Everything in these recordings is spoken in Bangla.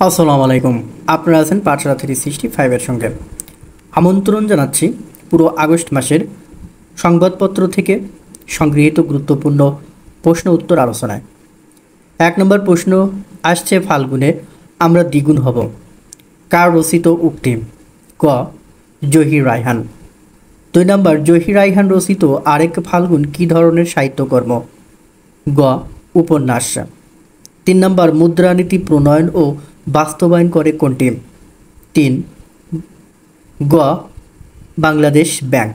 আসসালামু আলাইকুম। আপনারা আছেন পাঠশালা 365 এর সঙ্গে। আমন্ত্রণ জানাচ্ছি পুরো আগস্ট মাসের সংবাদপত্র থেকে সংগৃহীত গুরুত্বপূর্ণ প্রশ্ন উত্তর আলোচনায়। 1 নম্বর প্রশ্ন আসছে, ফাল্গুনে আমরা দ্বিগুণ হব। কার রচিত উক্তি? ক. জহির রায়হান। 2 নম্বর, জহির রায়হান রচিত আরেক ফাল্গুন কী ধরনের সাহিত্যকর্ম? গ. উপন্যাস। 3 নম্বর, মুদ্রানীতি প্রণয়ন ও বাস্তবায়ন করে কোনটি? 3. গ. বাংলাদেশ ব্যাংক।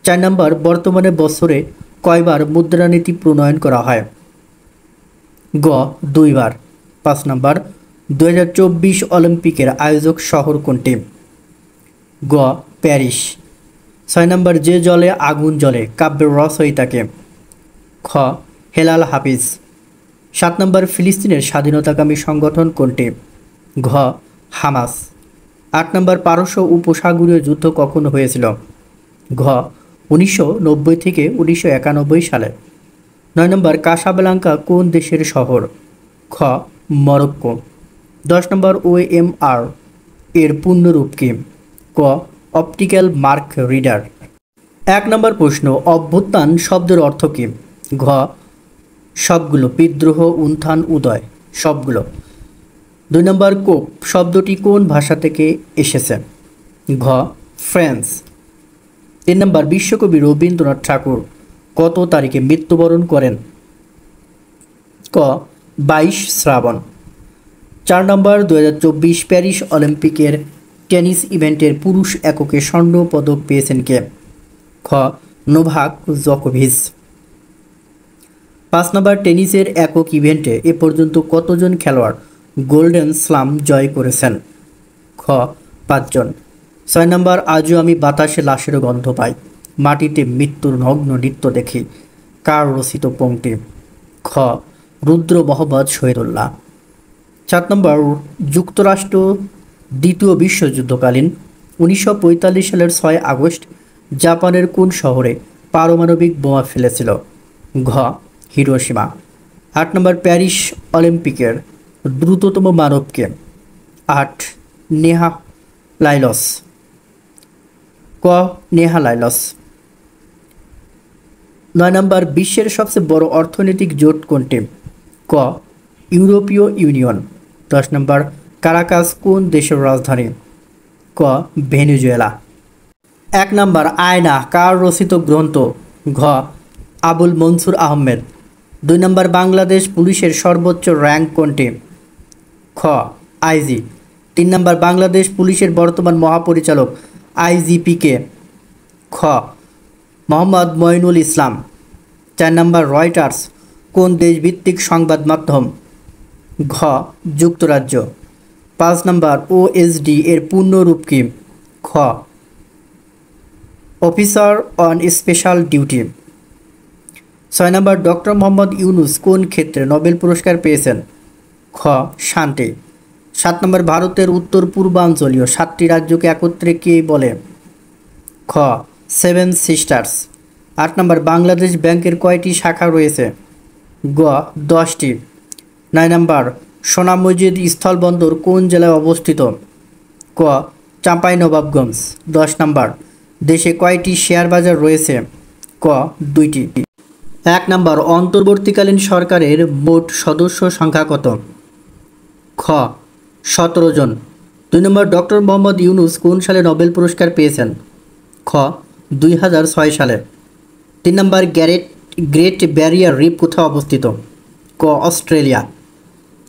4 নম্বর, বর্তমানে বছরে কয়বার মুদ্রানীতি প্রণয়ন করা হয়? গ. 2 বার। 5 নম্বর, 2024 অলিম্পিকের আয়োজক শহর কোনটি? গ. প্যারিস। 6 নম্বর, যে জলে আগুন জ্বলে কাব্যের রচয়িতাকে? খ. হেলাল হাফিজ। 7 নম্বর, ফিলিস্তিনের স্বাধীনতাকামী সংগঠন কোনটি? ঘ. হামাস। 8 নম্বর, পারস্য উপসাগরীয় যুদ্ধ কখন হয়েছিল? ঘ. 1990 থেকে 1991 সালে। 9 নম্বর, কাসাব্লাঙ্কা কোন দেশের শহর? খ. মরক্কো। 10 নম্বর, OMR এর পূর্ণরূপ কি? ক. Optical mark reader. 1 নম্বর প্রশ্ন, অভ্যুত্থান শব্দের অর্থ কী? ঘ. সবগুলো, বিদ্রোহ, উত্থান, উদয়, সবগুলো। 2 নম্বর, কোপ শব্দটি কোন ভাষা থেকে এসেছে? ঘ. ফ্রেঞ্চ। 3 নম্বর, বিশ্বকবি রবীন্দ্রনাথ ঠাকুর কত তারিখে মৃত্যুবরণ করেন? ক. 22 শ্রাবণ। 4 নম্বর, 2024 প্যারিস অলিম্পিকের টেনিস ইভেন্টের পুরুষ এককে স্বর্ণ পদক পেয়েছেন কে? খ. নোভাক জোকোভিচ। 5 নম্বর, টেনিসের একক ইভেন্টে এ পর্যন্ত কতজন খেলোয়াড় গোল্ডেন স্লাম জয় করেছেন? খ. 5 জন। 6 নম্বর, আজও আমি বাতাসে লাশের গন্ধ পাই, মাটিতে মৃত্যুর নগ্ন নৃত্য দেখি, কার রচিত পংক্তি? খ. রুদ্র মোহাম্মদ শহীদুল্লাহ। 7 নম্বর, যুক্তরাষ্ট্র দ্বিতীয় বিশ্বযুদ্ধকালীন 1945 সালের 6 আগস্ট জাপানের কোন শহরে পারমাণবিক বোমা ফেলেছিল? ঘ. হিরোশিমা। 8 নম্বর, প্যারিস অলিম্পিকের দ্রুততম মানব কে? 8. নেহা লাইলস। ক. নেহা লাইলস। 9 নম্বর, বিশ্বের সবচেয়ে বড় অর্থনৈতিক জোট কোনটি? ক. ইউরোপীয় ইউনিয়ন। 10 নম্বর, কারাকাস কোন দেশের রাজধানী? ক. ভেনেজুয়েলা। 1 নম্বর, আয়না কার রচিত গ্রন্থ? ঘ. আবুল মনসুর আহমেদ। 2 নম্বর, বাংলাদেশ পুলিশের সর্বোচ্চ র্যাঙ্ক কোনটি? খ. আইজি। 3 নম্বর, বাংলাদেশ পুলিশের বর্তমান মহাপরিচালক আইজিপি কে? খ. মোহাম্মদ মঈনুল ইসলাম। 4 নম্বর, রয়টার্স কোন দেশভিত্তিক সংবাদ মাধ্যম? ঘ. যুক্তরাজ্য। 5 নম্বর, ওএসডি এর পূর্ণরূপ কি? খ. Officer on special duty. 6 number, doctor Mohammad Yunus কোন ক্ষেত্রে নোবেল পুরস্কার পেয়েছেন? খ. শান্তি। 7 নম্বর, ভারতের উত্তর পূর্বাঞ্চলীয় 7টি রাজ্যকে একত্রে কে বলে? খ. 7 সিস্টার্স। 8 নম্বর, বাংলাদেশ ব্যাংকের কয়টি শাখা রয়েছে? গ. 10টি। 9 নম্বর, সোনা মসজিদ স্থলবন্দর কোন জেলায় অবস্থিত? ক. চাঁপাইনবাবগঞ্জ। 10 নম্বর, দেশে কয়টি শেয়ার বাজার রয়েছে? ক. 2টি। 1 নম্বর, অন্তর্বর্তীকালীন সরকারের মোট সদস্য সংখ্যা কত? খ. 17 জন। 2 নম্বর, ডক্টর মোহাম্মদ ইউনুস কোন সালে নোবেল পুরস্কার পেয়েছেন? খ. 2006 সালে। 3 নম্বর, গ্রেট ব্যারিয়ার রিফ কোথায় অবস্থিত? ক. অস্ট্রেলিয়া।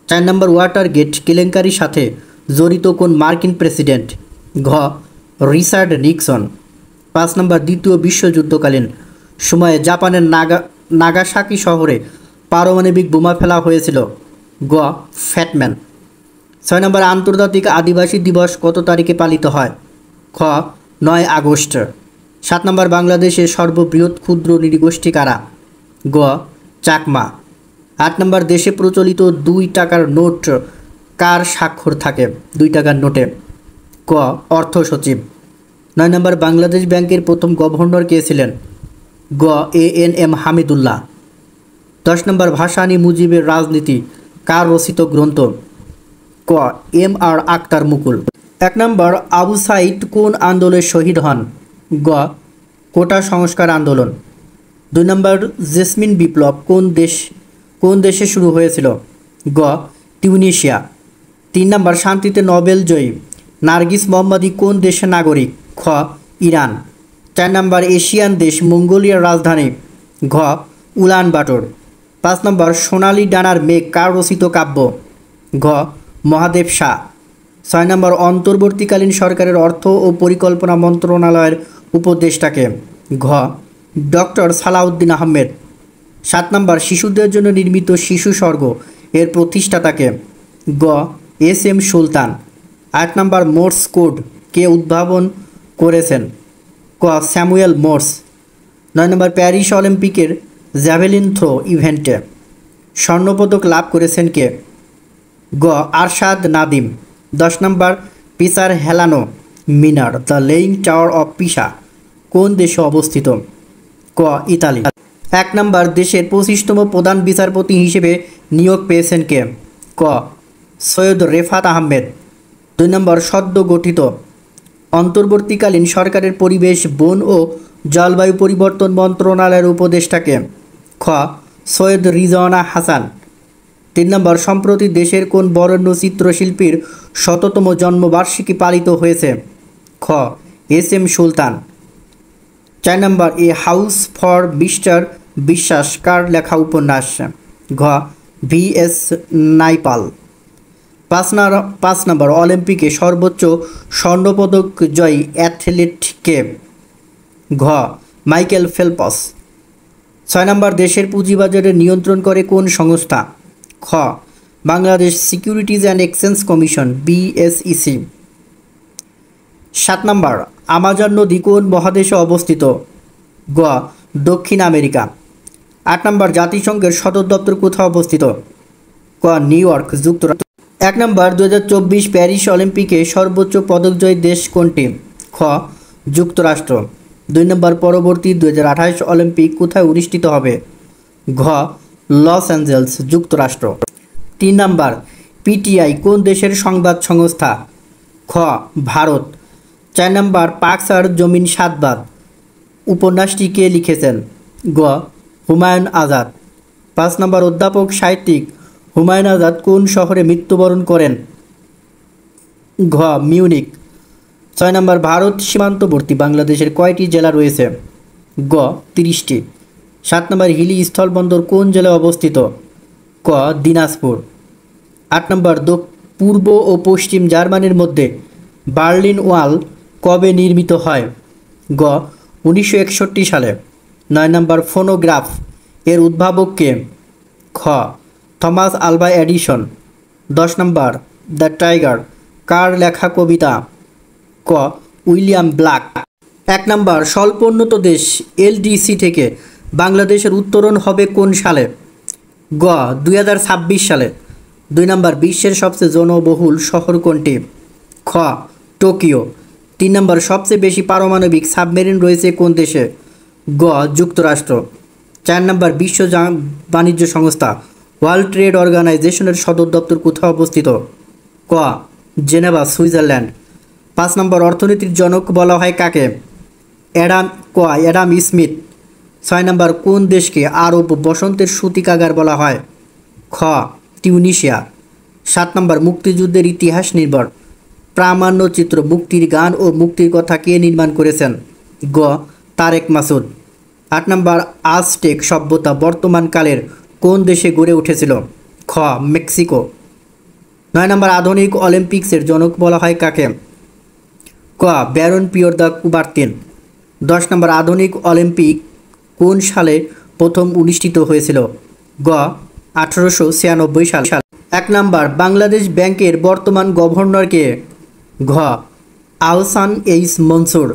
4 নম্বর, ওয়াটার গেট কেলেঙ্কারির সাথে জড়িত কোন মার্কিন প্রেসিডেন্ট? ঘ. Richard Nixon. 5 নম্বর, দ্বিতীয় বিশ্বযুদ্ধকালীন সময়ে জাপানের নাগাসাকি শহরে পারমাণবিক বোমা ফেলা হয়েছিল? গ. ফ্যাটম্যান। 6 নম্বর, আন্তর্জাতিক আদিবাসী দিবস কত তারিখে পালিত হয়? খ. 9 আগস্ট। 7 নম্বর, বাংলাদেশের সর্ববৃহৎ ক্ষুদ্র নৃগোষ্ঠী কারা? গ. চাকমা। 8 নম্বর, দেশে প্রচলিত 2 টাকার নোট কার স্বাক্ষর থাকে 2 টাকার নোটে? ক. অর্থ সচিব। 9 নম্বর, বাংলাদেশ ব্যাংকের প্রথম গভর্নর কে ছিলেন? গ. ANM হামিদুল্লাহ। 10 নম্বর, ভাসানী মুজিবের রাজনীতি কার রচিত গ্রন্থ? ক. ক এম আর আক্তার মুকুল। 1 নম্বর, আবু সাইদ কোন আন্দোলনে শহীদ হন? গ কোটা সংস্কার আন্দোলন। 2 নম্বর, জেসমিন বিপ্লব কোন দেশে শুরু হয়েছিল? গ তিউনিসিয়া। 3 নম্বর, শান্তিতে নোবেল জয়ী নার্গিস মোহাম্মদী কোন দেশের নাগরিক? খ ইরান। 4 নম্বর, এশিয়ান দেশ মঙ্গোলিয়ার রাজধানী? ঘ উলানবাটর। 5 নম্বর, সোনালী ডানার মেঘ কার রচিত কাব্য? ঘ মহাদেব শাহ। 6 নম্বর, অন্তর্বর্তীকালীন সরকারের অর্থ ও পরিকল্পনা মন্ত্রণালয়ের উপদেষ্টাকে? ঘ ডক্টর সালাউদ্দিন আহমেদ। 7 নম্বর, শিশুদের জন্য নির্মিত শিশু স্বর্গ এর প্রতিষ্ঠাতাকে? গ এস এম সুলতান। 8 নম্বর, মোর্স কোড কে উদ্ভাবন করেছেন? ক স্যামুয়েল মোর্স। 9 নম্বর, প্যারিস অলিম্পিকের জ্যাভেলিন থ্রো ইভেন্টে স্বর্ণপদক লাভ করেছেন কে? গ আরশাদ নাদিম। 10 নম্বর, পিসার হেলানো মিনার দ্য লেইং টাওয়ার অফ পিসা কোন দেশে অবস্থিত? ক ইতালি। 1 নম্বর, দেশের 25তম প্রধান বিচারপতি হিসেবে নিয়োগ পেয়েছেন কে? ক সৈয়দ রেফাত আহমেদ। 2 নম্বর, সদ্য গঠিত অন্তর্বর্তীকালীন সরকারের পরিবেশ, বন ও জলবায়ু পরিবর্তন মন্ত্রণালয়ের উপদেষ্টাকে? খ সৈয়দ রিজওয়ানা হাসান। 3 নম্বর, সম্প্রতি দেশের কোন বরেণ্য চিত্রশিল্পীর 100তম জন্মবার্ষিকী পালিত হয়েছে? খ এস এম সুলতান। 4 নম্বর, a house for mister Biswas কার লেখা উপন্যাস? ঘ ভি এস নাইপাল। 5 নম্বর, অলিম্পিকে সর্বোচ্চ স্বর্ণপদক জয়ী অ্যাথলেট কে? ঘ মাইকেল ফেলপস। 6 নম্বর, দেশের পুঁজিবাজারে নিয়ন্ত্রণ করে কোন সংস্থা? খ Bangladesh securities and exchange commission BSEC. 7 number, Amazon নদী কোন মহাদেশে অবস্থিত? গ দক্ষিণ আমেরিকা। 8 নম্বর, জাতিসংঘের সদর দপ্তর কোথায় অবস্থিত? ক নিউ ইয়র্ক, যুক্তরাষ্ট্র। 1 নম্বর, 2024 প্যারিস অলিম্পিকে সর্বোচ্চ পদকজয়ী দেশ কোনটি? খ যুক্তরাষ্ট্র। 2 নম্বর, পরবর্তী 2028 অলিম্পিক কোথায় অনুষ্ঠিত হবে? ঘ লস অ্যাঞ্জেলস, যুক্তরাষ্ট্র। 3 নম্বর, পিটিআই কোন দেশের সংবাদ সংস্থা? খ ভারত। 4 নম্বর, পাকস আর জমিন সাতবাদ উপন্যাসটি কে লিখেছেন? গ হুমায়ুন আজাদ। 5 নম্বর, অধ্যাপক সাহিত্যিক হুমায়ুন আজাদ কোন শহরে মৃত্যুবরণ করেন? ঘ মিউনিক। 6 নম্বর, ভারত সীমান্তবর্তী বাংলাদেশের কয়টি জেলা রয়েছে? গ 30টি। 7 নম্বর, হিলি স্থলবন্দর কোন জেলায় অবস্থিত? ক দিনাজপুর। 8 নম্বর, পূর্ব ও পশ্চিম জার্মানির মধ্যে বার্লিন ওয়াল কবে নির্মিত হয়? গ 1961 সালে। 9 নম্বর, ফোনোগ্রাফ এর উদ্ভাবক কে? খ Thomas Alva Edison. 10 number, the tiger কার লেখা কবিতা? ক উইলিয়াম ব্ল্যাক। 1 নম্বর, স্বল্পোন্নত দেশ এলডিসি থেকে বাংলাদেশের উত্তরণ হবে কোন সালে? গ 2026 সালে। 2 নম্বর, বিশ্বের সবচেয়ে জনবহুল শহর কোনটি? খ টোকিও। 3 নম্বর, সবচেয়ে বেশি পারমাণবিক সাবমেরিন রয়েছে কোন দেশে? গ যুক্তরাষ্ট্র। 4 নম্বর, বিশ্ব বাণিজ্য সংস্থা ওয়ার্ল্ড ট্রেড অর্গানাইজেশনের সদর দপ্তর কোথায় অবস্থিত? ক জেনেভা, সুইজারল্যান্ড। 5 নম্বর, অর্থনীতির জনক বলা হয় কাকে? Adam Smith. 6 নম্বর, কোন দেশকে আরব বসন্তের সূতিকাগার বলা হয়? খ তিউনিসিয়া। 7 নম্বর, মুক্তিযুদ্ধের ইতিহাস নির্ভর প্রামাণ্যচিত্র মুক্তির গান ও মুক্তির কথা কে নির্মাণ করেছেন? গ তারেক মাসুদ। 8 নম্বর, আজটেক সভ্যতা বর্তমানকালের কোন দেশে গড়ে উঠেছিল? খ মেক্সিকো। 9 নম্বর, আধুনিক অলিম্পিক্সের জনক বলা হয় কাকে? ক ব্যারন পিয়র দ্য কুবার্তিন। 10 নম্বর, আধুনিক অলিম্পিক কোন সালে প্রথম অনুষ্ঠিত হয়েছিল? গ 1896 সাল। 1 নম্বর, বাংলাদেশ ব্যাংকের বর্তমান গভর্নর কে? ঘ আহসান এইচ মনসুর।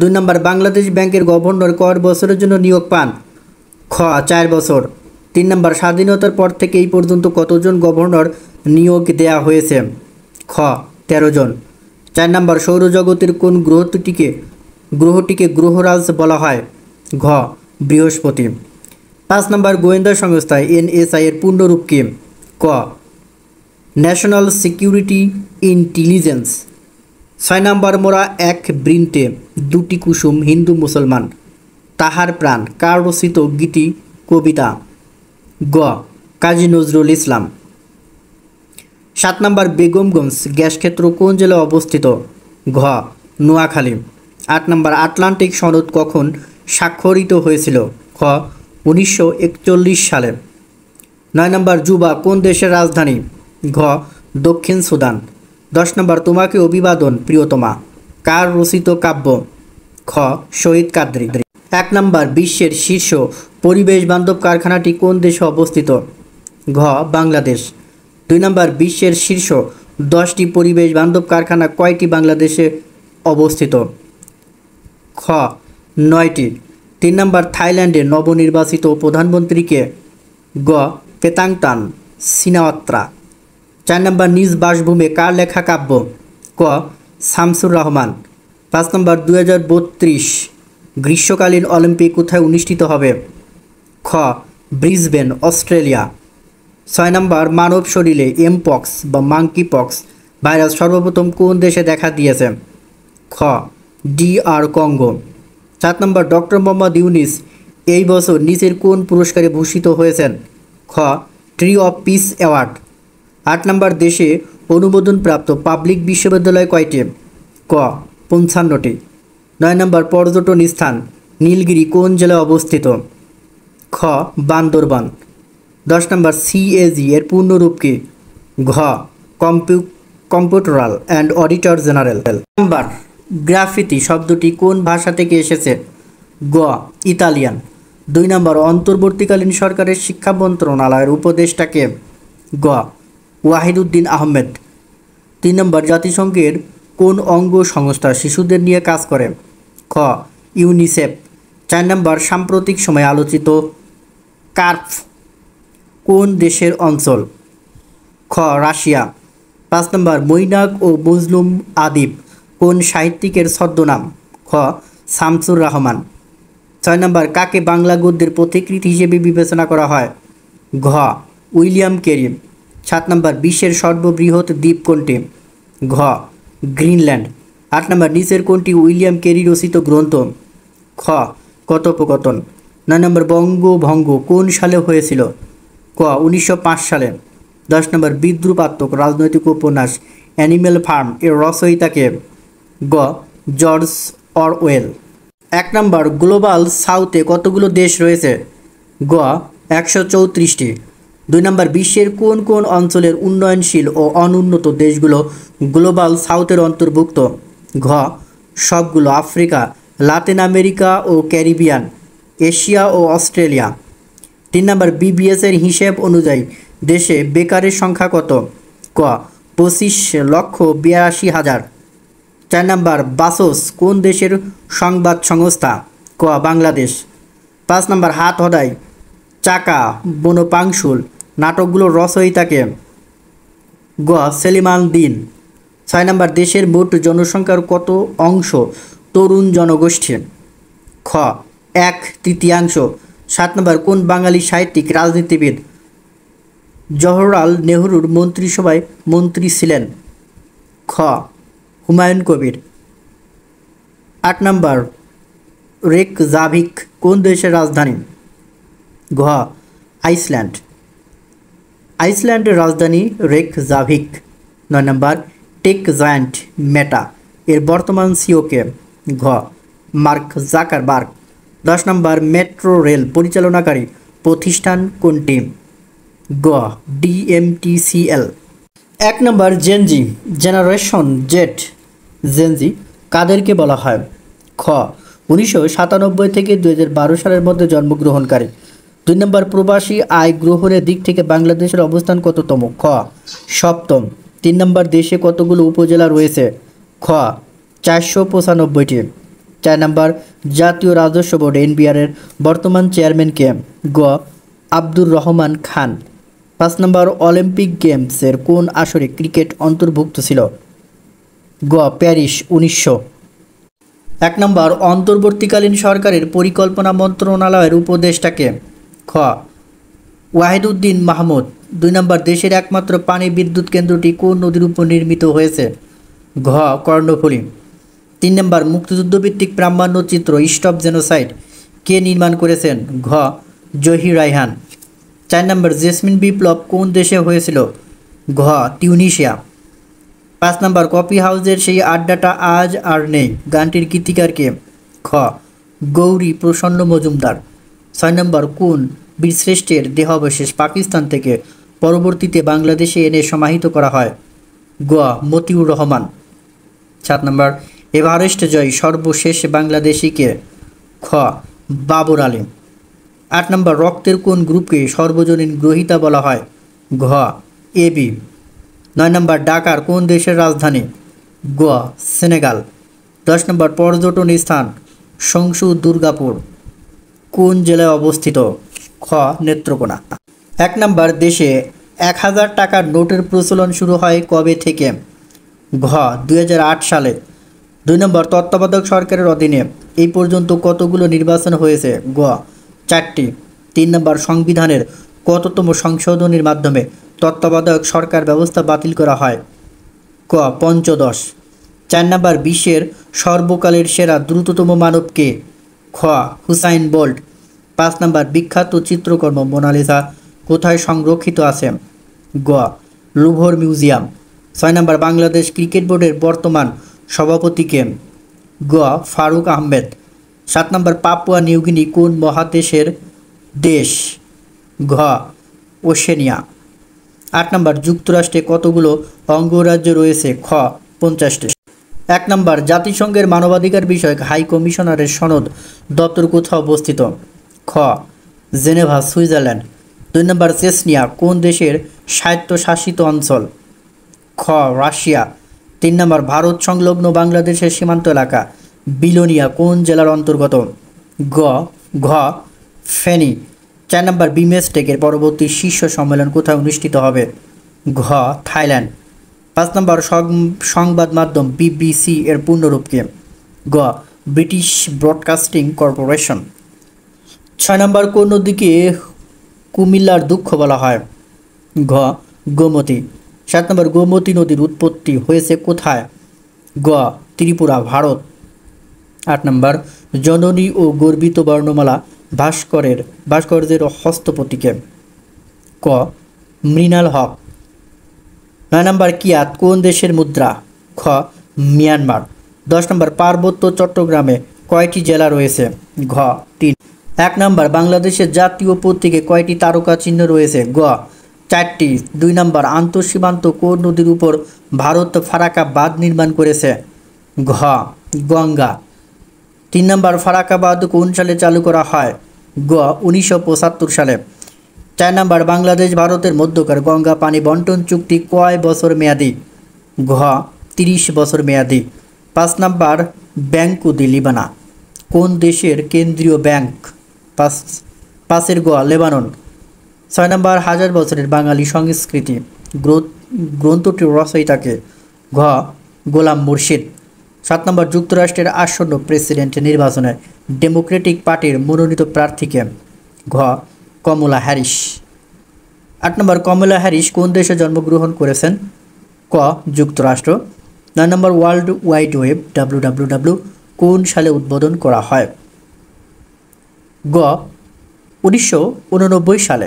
2 নম্বর, বাংলাদেশ ব্যাংকের গভর্নর কয় বছরের জন্য নিয়োগ পান? খ 4 বছর। 3 নম্বর, স্বাধীনতার পর থেকে এই পর্যন্ত কতজন গভর্নর নিয়োগ দেয়া হয়েছে? খ 13 জন। 4 নম্বর, সৌরজগতের কোন গ্রহটিকে গ্রহরাজ বলা হয়? ঘ বৃহস্পতি। 5 নম্বর, গোয়েন্দা সংস্থা এনএসআই এর পূর্ণরূপ কি? ক ন্যাশনাল সিকিউরিটি ইন্টেলিজেন্স। 6 নম্বর মোরা এক বৃন্তে দুটি কুসুম হিন্দু মুসলমান তাহার প্রাণ কার রচিত গীতি কবিতা? গ কাজী নজরুল ইসলাম। 7 নম্বর বেগমগঞ্জ গ্যাস ক্ষেত্র কোন জেলায় অবস্থিত? ঘ নোয়াখালী। 8 নম্বর আটলান্টিক সনদ কখন স্বাক্ষরিত হয়েছিল? খ 1941 সালে। 9 নম্বর জুবা কোন দেশের রাজধানী? ঘ দক্ষিণ সুদান। 10 নম্বর তোমাকে অভিবাদন প্রিয়তমা কার রচিত কাব্য? খ শহীদ কাদরী। 1 নম্বর বিশ্বের শীর্ষ পরিবেশ বান্ধব কারখানাটি কোন দেশে অবস্থিত? ঘ বাংলাদেশ। 2 নম্বর বিশ্বের শীর্ষ 10টি পরিবেশ বান্ধব কারখানা কয়টি বাংলাদেশে অবস্থিত? খ 9টি। 3 নম্বর থাইল্যান্ডের নবনির্বাচিত প্রধানমন্ত্রীকে? গ পেতাংটান সিনাওয়াত্রা। 4 নম্বর নিজ বাসভূমে কার লেখা কাব্য? ক শামসুর রহমান। 5 নম্বর 2032 গ্রীষ্মকালীন অলিম্পিক কোথায় অনুষ্ঠিত হবে? খ ব্রিসবেন অস্ট্রেলিয়া। 6 নম্বর মানব শরীরে এমপক্স বা মাঙ্কি পক্স ভাইরাস সর্বপ্রথম কোন দেশে দেখা দিয়েছে? খ DR কঙ্গো। 7 নম্বর ডক্টর মোহাম্মদ ইউনিস এই বছর নিচের কোন পুরস্কারে ভূষিত হয়েছেন? খ ট্রি অফ পিস অ্যাওয়ার্ড। 8 নম্বর দেশে অনুমোদনপ্রাপ্ত পাবলিক বিশ্ববিদ্যালয় কয়টি? ক 55টি। 9 নম্বর পর্যটন স্থান নীলগিরি কোন জেলায় অবস্থিত? খ বান্দরবান। 10 নম্বর CAG এর পূর্ণরূপ কি? ঘ comptroller and auditor general. Number graffiti শব্দটি কোন ভাষা থেকে এসেছে? গ ইতালিয়ান। 2 নম্বর অন্তর্বর্তীকালীন সরকারের শিক্ষা মন্ত্রণালয়ের উপদেষ্টাকে? গ ওয়াহিদুদ্দিন আহমেদ। 3 নম্বর জাতিসংঘের কোন অঙ্গ সংস্থা শিশুদের নিয়ে কাজ করে? খ ইউনিসেফ। 4 নম্বর সাম্প্রতিক সময়ে আলোচিত কার্প কোন দেশের অঞ্চল? খ রাশিয়া। 5 নম্বর মৈনাক ও মজলুম আদিব কোন সাহিত্যিকের ছদ্মনাম? খ শামসুর রহমান। 6 নম্বর কাকে বাংলা গদ্যের পথিকৃৎ হিসেবে বিবেচনা করা হয়? ঘ উইলিয়াম ক্যারি। 7 নম্বর বিশ্বের সর্ববৃহৎ দ্বীপ কোনটি? ঘ গ্রিনল্যান্ড। 8 নম্বর নিচের কোনটি উইলিয়াম ক্যারি রচিত গ্রন্থ? খ কথোপকথন। 9 নম্বর বঙ্গভঙ্গ কোন সালে হয়েছিল? ক 1905 সালে। 10 নম্বর বিদ্রুপাত্মক রাজনৈতিক উপন্যাস অ্যানিম্যাল ফার্ম এর রচয়িতাকে? গ জর্জ অরওয়েল। 1 নম্বর গ্লোবাল সাউথে কতগুলো দেশ রয়েছে? গ 134টি। 2 নম্বর বিশ্বের কোন কোন অঞ্চলের উন্নয়নশীল ও অনুন্নত দেশগুলো গ্লোবাল সাউথের অন্তর্ভুক্ত? ঘ সবগুলো আফ্রিকা, লাতিন আমেরিকা ও ক্যারিবিয়ান, এশিয়া ও অস্ট্রেলিয়া। 3 নম্বর BBS এর হিসেব অনুযায়ী দেশে বেকারের সংখ্যা কত? ক 25,82,000। 4 নম্বর বাসস কোন দেশের সংবাদ সংস্থা? ক বাংলাদেশ। 5 নম্বর হাত হদাই চাকা বনপাংশুল নাটকগুলোর রচয়িতাকে? গ সেলিমান দিন। 6 নম্বর দেশের মোট জনসংখ্যার কত অংশ তরুণ জনগোষ্ঠী? খ 1/3। 7 নম্বর কোন বাঙালি সাহিত্যিক রাজনীতিবিদ জওহরলাল নেহরুর মন্ত্রিসভায় মন্ত্রী ছিলেন? খ হুমায়ুন কবির। 8 নম্বর রেকজাভিক কোন দেশের রাজধানী? ঘ আইসল্যান্ড। আইসল্যান্ডের রাজধানী রেকজাভিক। 9 নম্বর টেক জায়ান্ট মেটা এর বর্তমান CEO কে? ঘ মার্ক জাকারবার্গ। 10 নম্বর মেট্রো রেল পরিচালনাকারী প্রতিষ্ঠান কোনটি? গ DMTCL। 1 নম্বর জেনজি জেনারেশন জেড জেনজি কাদেরকে বলা হয়? খ 1997 থেকে 2012 সালের মধ্যে জন্মগ্রহণকারী। 2 নম্বর প্রবাসী আয় গ্রহণের দিক থেকে বাংলাদেশের অবস্থান কততম? খ সপ্তম। 3 নম্বর দেশে কতগুলো উপজেলা রয়েছে? খ 495টি। 4 নম্বর জাতীয় রাজস্ব বোর্ড NBR এর বর্তমান চেয়ারম্যান কে? গ আব্দুর রহমান খান। 5 নম্বর অলিম্পিক গেমসের কোন আসরে ক্রিকেট অন্তর্ভুক্ত ছিল? গ প্যারিস 1900। 1 নম্বর অন্তর্বর্তীকালীন সরকারের পরিকল্পনা মন্ত্রণালয়ের উপদেষ্টাকে? খ ওয়াহিদুদ্দিন মাহমুদ। 2 নম্বর দেশের একমাত্র পানি বিদ্যুৎ কেন্দ্রটি কোন নদীর উপর নির্মিত হয়েছে? ঘ কর্ণফুলী। 3 নম্বর মুক্তিযুদ্ধভিত্তিক প্রামাণ্যচিত্র স্টপ জেনোসাইড কে নির্মাণ করেছেন? ঘ জহির রায়হান। 4 নম্বর জেসমিন বিপ্লব কোন দেশে হয়েছিল? ঘ টিউনিশিয়া। 5 নম্বর কফি হাউসের সেই আড্ডাটা আজ আর নেই গানটির গীতিকার কে? খ গৌরী প্রসন্ন মজুমদার। 6 নম্বর কোন বীরশ্রেষ্ঠের দেহাবশেষ পাকিস্তান থেকে পরবর্তীতে বাংলাদেশে এনে সমাহিত করা হয়? গ মতিউর রহমান। 7 নম্বর এভারেস্ট জয় সর্বশেষ বাংলাদেশি কে? খ বাবর আলী। 8 নম্বর রক্তের কোন গ্রুপকে সর্বজনীন গ্রহীতা বলা হয়? ঘ এবি। 9 নম্বর ঢাকার কোন দেশের রাজধানী? গ সেনেগাল। 10 নম্বর পর্যটন স্থান সংসু দুর্গাপুর কোন জেলায় অবস্থিত? খ নেত্রকোনা। 1 নম্বর দেশে 1000 টাকার নোটের প্রচলন শুরু হয় কবে থেকে? ঘ 2008 সালে। 2 নম্বর তত্ত্বাবধায়ক সরকারের অধীনে এই পর্যন্ত কতগুলো নির্বাচন হয়েছে? গ 4টি। 3 নম্বর সংবিধানের কততম সংশোধনীর মাধ্যমে তত্ত্বাবধায়ক সরকার ব্যবস্থা বাতিল করা হয়? ক পঞ্চদশ। 4 নম্বর বিশ্বের সর্বকালের সেরা দ্রুততম মানব কে? খ হুসাইন বোল্ট। 5 নম্বর বিখ্যাত চিত্রকর্ম মোনালিসা কোথায় সংরক্ষিত আছে? গ লুভর মিউজিয়াম। 6 নম্বর বাংলাদেশ ক্রিকেট বোর্ডের বর্তমান সভাপতি কে? গ ফারুক আহমেদ। 7 নম্বর পাপুয়া নিউগিনি কোন মহাদেশের দেশ? ঘ ওশেনিয়া। 8 নম্বর যুক্তরাষ্ট্রে কতগুলো অঙ্গরাজ্য রয়েছে? খ 50টি। 1 নম্বর জাতিসংঘের মানবাধিকার বিষয়ক হাই কমিশনারের সনদ দপ্তর কোথায় অবস্থিত? খ জেনেভা সুইজারল্যান্ড। 2 নম্বর চেচনিয়া কোন দেশের স্বায়ত্তশাসিত অঞ্চল? খ রাশিয়া। 3 নম্বর ভারত সংলগ্ন বাংলাদেশের সীমান্ত এলাকা বিলোনিয়া কোন জেলার অন্তর্গত? ঘ ফেনী। 4 নম্বর বিমস্টেকের পরবর্তী শীর্ষ সম্মেলন কোথায় অনুষ্ঠিত হবে? ঘ থাইল্যান্ড। 5 নম্বর সংবাদ মাধ্যম বিবিসি এর পূর্ণরূপ কি? গ ব্রিটিশ ব্রডকাস্টিং কর্পোরেশন। 6 নম্বর কোন নদীকে কুমিল্লার দুঃখ বলা হয়? ঘ গোমতী। 7 নম্বর গোমতী নদীর উৎপত্তি হয়েছে কোথায়? গ ত্রিপুরা ভারত। 8 নম্বর জননী ও গর্বিত বর্ণমালা ভাস্কর্যের হস্তপতিকে? ক মৃণাল হক। 9 নম্বর কিয়াত কোন দেশের মুদ্রা? খ মিয়ানমার। 10 নম্বর পার্বত্য চট্টগ্রামে কয়টি জেলা রয়েছে? ঘ 3। 1 নম্বর বাংলাদেশের জাতীয় প্রতীকে কয়টি তারকা চিহ্ন রয়েছে? গ 4টি। 2 নম্বর আন্তঃসীমান্ত কোন নদীর উপর ভারত ফারাক্কা বাঁধ নির্মাণ করেছে? ঘ গঙ্গা। 3 নম্বর ফারাক্কা বাঁধ কোন সালে চালু করা হয়? গ 1975 সালে। 4 নম্বর বাংলাদেশ ভারতের মধ্যকার গঙ্গা পানি বন্টন চুক্তি কয় বছর মেয়াদী? ঘ 30 বছর মেয়াদী। 5 নম্বর ব্যাংকু দি লিবানা কোন দেশের কেন্দ্রীয় ব্যাংক? 5 গ লেবানন। 6 নম্বর হাজার বছরের বাঙালি সংস্কৃতি গ্রন্থটির রচয়িতাকে? ঘ গোলাম মুর্শিদ। 7 নম্বর যুক্তরাষ্ট্রের আসন্ন প্রেসিডেন্ট নির্বাচনে ডেমোক্রেটিক পার্টির মনোনীত প্রার্থীকে? ঘ কমলা হ্যারিস। 8 নম্বর কমলা হ্যারিস কোন দেশে জন্মগ্রহণ করেছেন? ক যুক্তরাষ্ট্র। 9 নম্বর ওয়ার্ল্ড ওয়াইড ওয়েব WWW কোন সালে উদ্বোধন করা হয়? গ 1989 সালে।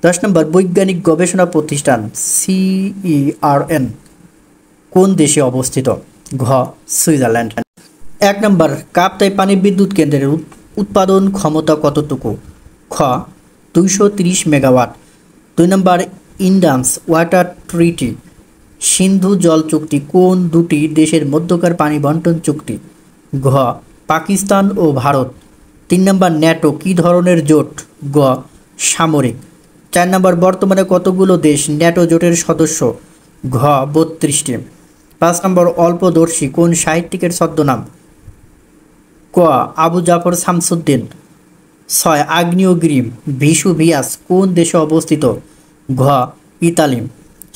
10 নম্বর বৈজ্ঞানিক গবেষণা প্রতিষ্ঠান CERN কোন দেশে অবস্থিত? ঘ সুইজারল্যান্ড। 1 নম্বর কাপ্তাই পানি বিদ্যুৎ কেন্দ্রের উৎপাদন ক্ষমতা কতটুকু? খ 230 মেগাওয়াট। 2 নম্বর ইন্ডান্স ওয়াটার ট্রিটি সিন্ধু জল চুক্তি কোন দুটি দেশের মধ্যকার পানি বন্টন চুক্তি? ঘ পাকিস্তান ও ভারত। 3 নম্বর ন্যাটো কী ধরনের জোট? গ সামরিক। 4 নম্বর বর্তমানে কতগুলো দেশ ন্যাটো জোটের সদস্য? ঘ 32টি। 5 নম্বর অল্পদর্শী কোন সাহিত্যিকের ছদ্মনাম? ক আবু জাফর শামসুদ্দিন। 6 আগ্নেয়গিরি ভিসুভিয়াস কোন দেশে অবস্থিত? ঘ ইতালি।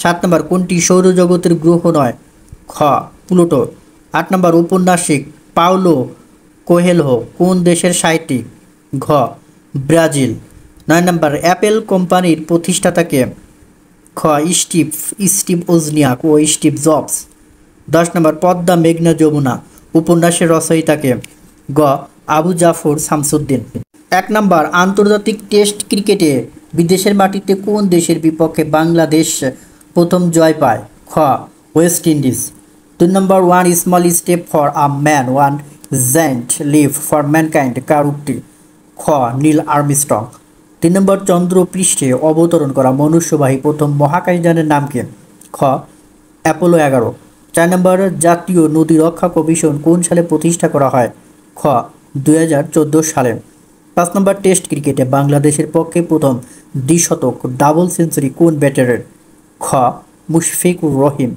7 নম্বর কোনটি সৌরজগতের গ্রহ নয়? খ প্লুটো। 8 নম্বর ঔপন্যাসিক পাওলো কোয়েলহো কোন দেশের সাহিত্যিক? ঘ ব্রাজিল। 9 নম্বর অ্যাপেল কোম্পানির প্রতিষ্ঠাতাকে? খ স্টিভ ওজনিয়াক ও স্টিভ জবস। 10 নম্বর পদ্মা মেঘনা যমুনা উপন্যাসের রচয়িতাকে? গ আবু জাফর শামসুদ্দিন। 1 নম্বর আন্তর্জাতিক টেস্ট ক্রিকেটে বিদেশের মাটিতে কোন দেশের বিপক্ষে বাংলাদেশ প্রথম জয় পায়? খ West Indies. 2 number one small step for a man one giant leap for mankind কার উক্তি? খ নীল আর্মস্ট্রং। 3 নম্বর চন্দ্র পৃষ্ঠে অবতরণ করা মনুষ্যবাহী প্রথম মহাকাশযানের নাম কি? খ অ্যাপোলো 11। 4 নম্বর জাতীয় নদী রক্ষা কমিশন কোন সালে প্রতিষ্ঠা করা হয়? খ 2014 সালে। 5 নম্বর টেস্ট ক্রিকেটে বাংলাদেশের পক্ষে প্রথম দ্বিশতক ডাবল সেঞ্চুরি কোন ব্যাটারের? খ মুশফিকুর রহিম।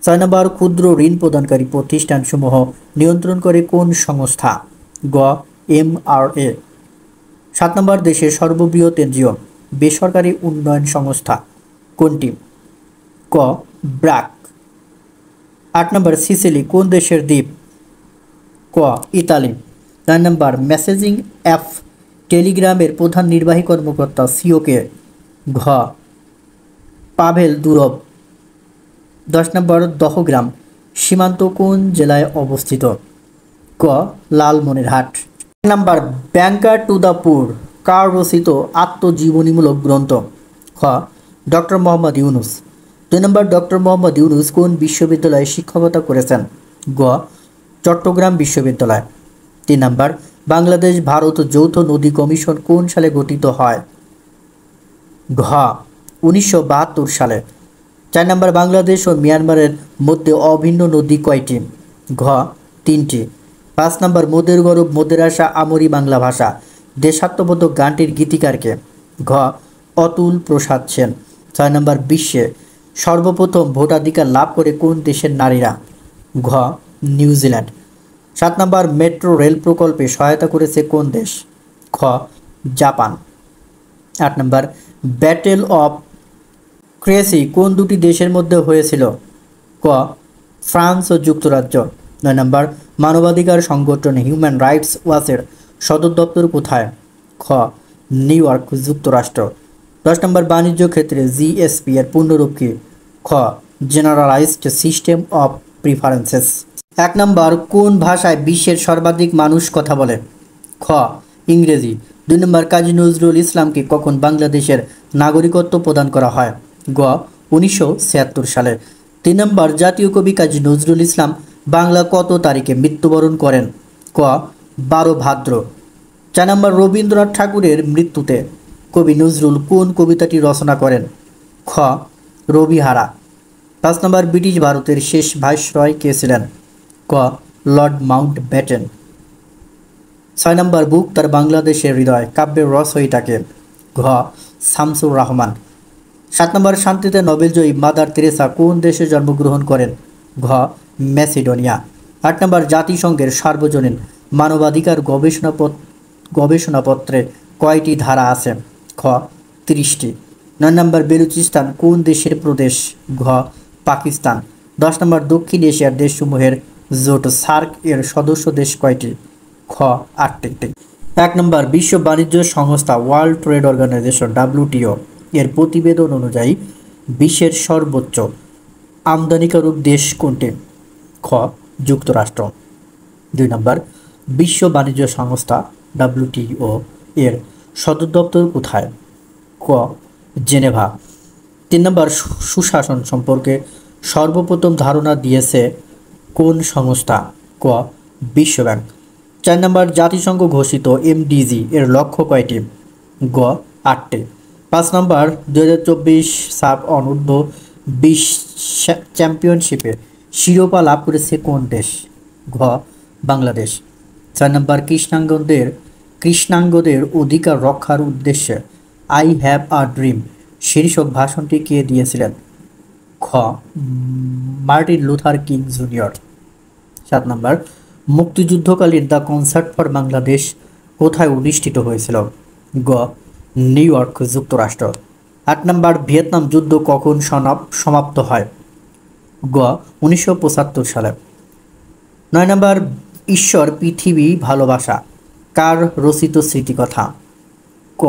6 নম্বর ক্ষুদ্র ঋণ প্রদানকারী প্রতিষ্ঠানসমূহ নিয়ন্ত্রণ করে কোন সংস্থা? গ MRA। 7 নম্বর দেশের সর্ববৃহৎ এনজিও বেসরকারি উন্নয়ন সংস্থা কোনটি? ক ব্র্যাক। 8 নম্বর সিসিলি কোন দেশের দ্বীপ? ক ইতালি। 9 নম্বর মেসেজিং অ্যাপ টেলিগ্রামের প্রধান নির্বাহী কর্মকর্তা সিও কে? ঘ পাভেল দুরভ। 10 নম্বর দহগ্রাম সীমান্ত কোন জেলায় অবস্থিত? ক লালমনিরহাট। 1 নম্বর ব্যাংকার টু দ্য পুর কার রচিত আত্মজীবনীমূলক গ্রন্থ? খ ডক্টর মোহাম্মদ ইউনুস। 2 নম্বর ডক্টর মোহাম্মদ ইউনুস কোন বিশ্ববিদ্যালয়ে শিক্ষকতা করেছেন? গ চট্টগ্রাম বিশ্ববিদ্যালয়। 3 নম্বর বাংলাদেশ ভারত যৌথ নদী কমিশন কোন সালে গঠিত হয়? ঘ 1972 সালে। 4 নম্বর বাংলাদেশ ও মিয়ানমারের মধ্যে অভিন্ন নদী কয়টি? ঘ 3টি। 5 নম্বর মোদের গরব মোদের আশা আমরি বাংলা ভাষা দেশাত্মবোধক গানটির গীতিকারকে? ঘ অতুল প্রসাদ সেন। 6 নম্বর বিশ্বে সর্বপ্রথম ভোটাধিকার লাভ করে কোন দেশের নারীরা? ঘ নিউজিল্যান্ড। 7 নম্বর মেট্রো রেল প্রকল্পে সহায়তা করেছে কোন দেশ? খ Japan. 8 number battle of crazy কোন দুটি দেশের মধ্যে হয়েছিল? ক ফ্রান্স ও যুক্তরাজ্য। 9 নম্বর মানবাধিকার সংগঠন হিউম্যান রাইটস ওয়াচের সদর দপ্তর কোথায়? খ নিউ ইয়র্ক যুক্তরাষ্ট্র। 10 নম্বর বাণিজ্য ক্ষেত্রে জিএসপি এর পূর্ণরূপ কি? খ জেনারেলাইজড সিস্টেম অফ প্রিফারেন্সেস। 1 নম্বর কোন ভাষায় বিশ্বের সর্বাধিক মানুষ কথা বলে? খ ইংরেজি। 2 নম্বর কাজী নজরুল ইসলামকে কখন বাংলাদেশের নাগরিকত্ব প্রদান করা হয়? গ 1976 সালে। 3 নম্বর জাতীয় কবি কাজী নজরুল ইসলাম বাংলা কত তারিখে মৃত্যুবরণ করেন? ক 12 ভাদ্র। 4 নম্বর রবীন্দ্রনাথ ঠাকুরের মৃত্যুতে কবি নজরুল কোন কবিতাটি রচনা করেন? খ রবিহারা। 5 নম্বর ব্রিটিশ ভারতের শেষ ভাইসরয় কে ছিলেন? ক লর্ড মাউন্টব্যাটেন। 6 নম্বর বুক তার বাংলাদেশের হৃদয় কাব্যের রচয়িতাকে? ঘ শামসুর রহমান। 7 নম্বর শান্তিতে নোবেলজয়ী মাদার তেরেসা কোন দেশে জন্মগ্রহণ করেন? ঘ ম্যাসিডোনিয়া। 8 নম্বর জাতিসংঘের সার্বজনীন মানবাধিকার গবেষণাপত্রে কয়টি ধারা আছে? খ 30টি। 9 নম্বর বেলুচিস্তান কোন দেশের প্রদেশ? ঘ পাকিস্তান। 10 নম্বর দক্ষিণ এশিয়ার দেশসমূহের জোট সার্ক এর সদস্য দেশ কয়টি? খ 8টি। 1 নম্বর বিশ্ব বাণিজ্য সংস্থা ওয়ার্ল্ড ট্রেড অর্গানাইজেশন WTO এর প্রতিবেদন অনুযায়ী বিশ্বের সর্বোচ্চ আমদানিকারক দেশ কোনটি? খ যুক্তরাষ্ট্র। 2 নম্বর বিশ্ব বাণিজ্য সংস্থা WTO এর সদর দপ্তর কোথায়? ক জেনেভা। 3 নম্বর সুশাসন সম্পর্কে সর্বপ্রথম ধারণা দিয়েছে কোন সংস্থা? ক বিশ্বব্যাংক। 4 নম্বর জাতিসংঘ ঘোষিত MDG এর লক্ষ্য কয়টি? গ 8টি। 5 নম্বর 2024 সাব অনূর্ধ্ব 20 চ্যাম্পিয়নশিপে শিরোপা লাভ করেছে কোন দেশ? ঘ বাংলাদেশ। 4 নম্বর কৃষ্ণাঙ্গদের অধিকার রক্ষার উদ্দেশ্যে আই হ্যাভ আ ড্রিম শীর্ষক ভাষণটি কে দিয়েছিলেন? খ Martin Luther King junior. 7 number মুক্তিযুদ্ধকালীন দ্য কনসার্ট ফর বাংলাদেশ কোথায় অনুষ্ঠিত হয়েছিল? গ নিউ ইয়র্ক যুক্তরাষ্ট্র। 8 নম্বর ভিয়েতনাম যুদ্ধ কখন সমাপ্ত হয়? গ 1975 সালে। 9 নম্বর ঈশ্বর পৃথিবী ভালোবাসা কার রচিত স্মৃতিকথা? ক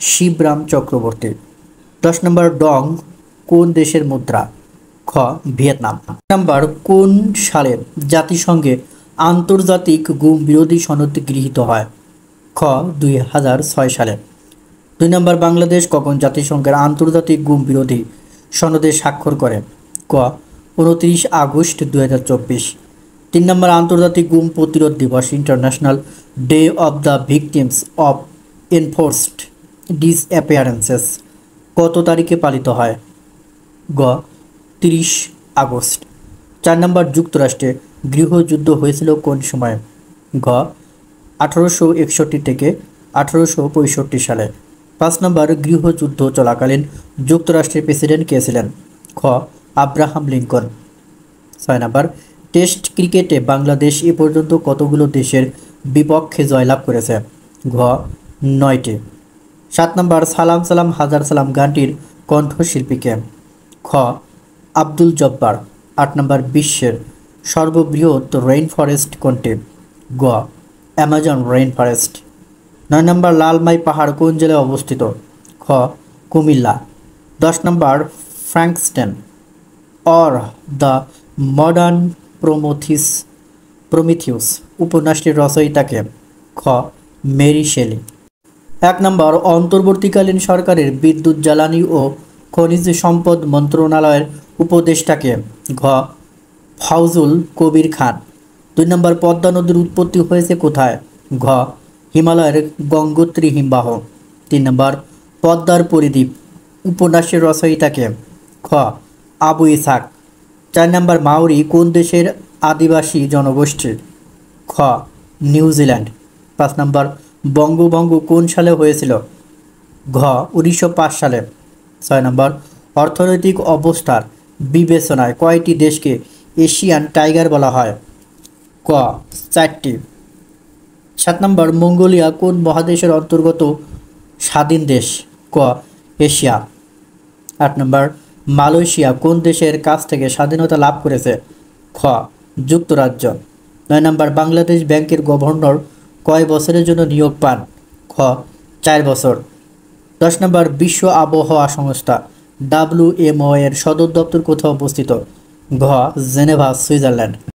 শিবরাম চক্রবর্তী। 10 নম্বর ডং কোন দেশের মুদ্রা? খ ভিয়েতনাম। নাম্বার কোন সালে জাতিসংঘে আন্তর্জাতিক গুম বিরোধী সনদ গৃহীত হয়? খ 2006 সালে। 2 নম্বর বাংলাদেশ কখন জাতিসংঘের আন্তর্জাতিক গুম বিরোধী সনদে স্বাক্ষর করে? ক 29 আগস্ট 2024। 3 নম্বর আন্তর্জাতিক গুম প্রতিরোধ দিবস international day of the victims of enforced ডিসঅ্যাপিয়ারেন্সেস কত তারিখে পালিত হয়? গ 30 আগস্ট। 4 নম্বর যুক্তরাষ্ট্রে গৃহযুদ্ধ হয়েছিল কোন সময়ে? ঘ 1861 থেকে 1865 সালে। 5 নম্বর গৃহযুদ্ধ চলাকালীন যুক্তরাষ্ট্রের প্রেসিডেন্ট কে ছিলেন? খ আব্রাহাম লিঙ্কন। 6 নম্বর টেস্ট ক্রিকেটে বাংলাদেশ এ পর্যন্ত কতগুলো দেশের বিপক্ষে জয়লাভ করেছে? ঘ 9টি। 7 নম্বর সালাম সালাম হাজার সালাম গানটির কণ্ঠশিল্পী কে? খ আব্দুল জব্বার। 8 নম্বর বিশ্বের সর্ববৃহৎ রেইন ফরেস্ট কোনটি? গ অ্যামাজন রেইন ফরেস্ট। 9 নম্বর লালমাই পাহাড় কোন জেলায় অবস্থিত? খ কুমিল্লা। 10 নম্বর ফ্র্যাঙ্কস্টেন অর দ্য মডার্ন প্রমিথিউস উপন্যাসটির রচয়িতাকে? খ মেরি শেলি। 1 নম্বর অন্তর্বর্তীকালীন সরকারের বিদ্যুৎ জ্বালানি ও খনিজ সম্পদ মন্ত্রণালয়ের উপদেষ্টাকে? ঘ ফাউজুল কবির খান। 2 নম্বর পদ্মা নদীর উৎপত্তি হয়েছে কোথায়? ঘ হিমালয়ের গঙ্গোত্রী হিমবাহ। 3 নম্বর পদ্মার পরিদ্বীপ উপন্যাসের রচয়িতাকে? খ আবু ইসহাক। 4 নম্বর মাউরি কোন দেশের আদিবাসী জনগোষ্ঠী? খ নিউজিল্যান্ড। 5 নম্বর বঙ্গভঙ্গ কোন সালে হয়েছিল? ঘ 1905 সালে। 6 নম্বর অর্থনৈতিক অবস্থার বিবেচনায় কয়টি দেশকে এশিয়ান টাইগার বলা হয়? ক 4টি। 7 নম্বর মঙ্গোলিয়া কোন মহাদেশের অন্তর্গত স্বাধীন দেশ? ক এশিয়া। 8 নম্বর মালয়েশিয়া কোন দেশের কাছ থেকে স্বাধীনতা লাভ করেছে? খ যুক্তরাজ্য। 9 নম্বর বাংলাদেশ ব্যাংকের গভর্নর কয় বছরের জন্য নিয়োগ পান? খ 4 বছর। 10 নম্বর বিশ্ব আবহাওয়া সংস্থা WMO এর সদর দপ্তর কোথায় অবস্থিত? ঘ জেনেভা সুইজারল্যান্ড।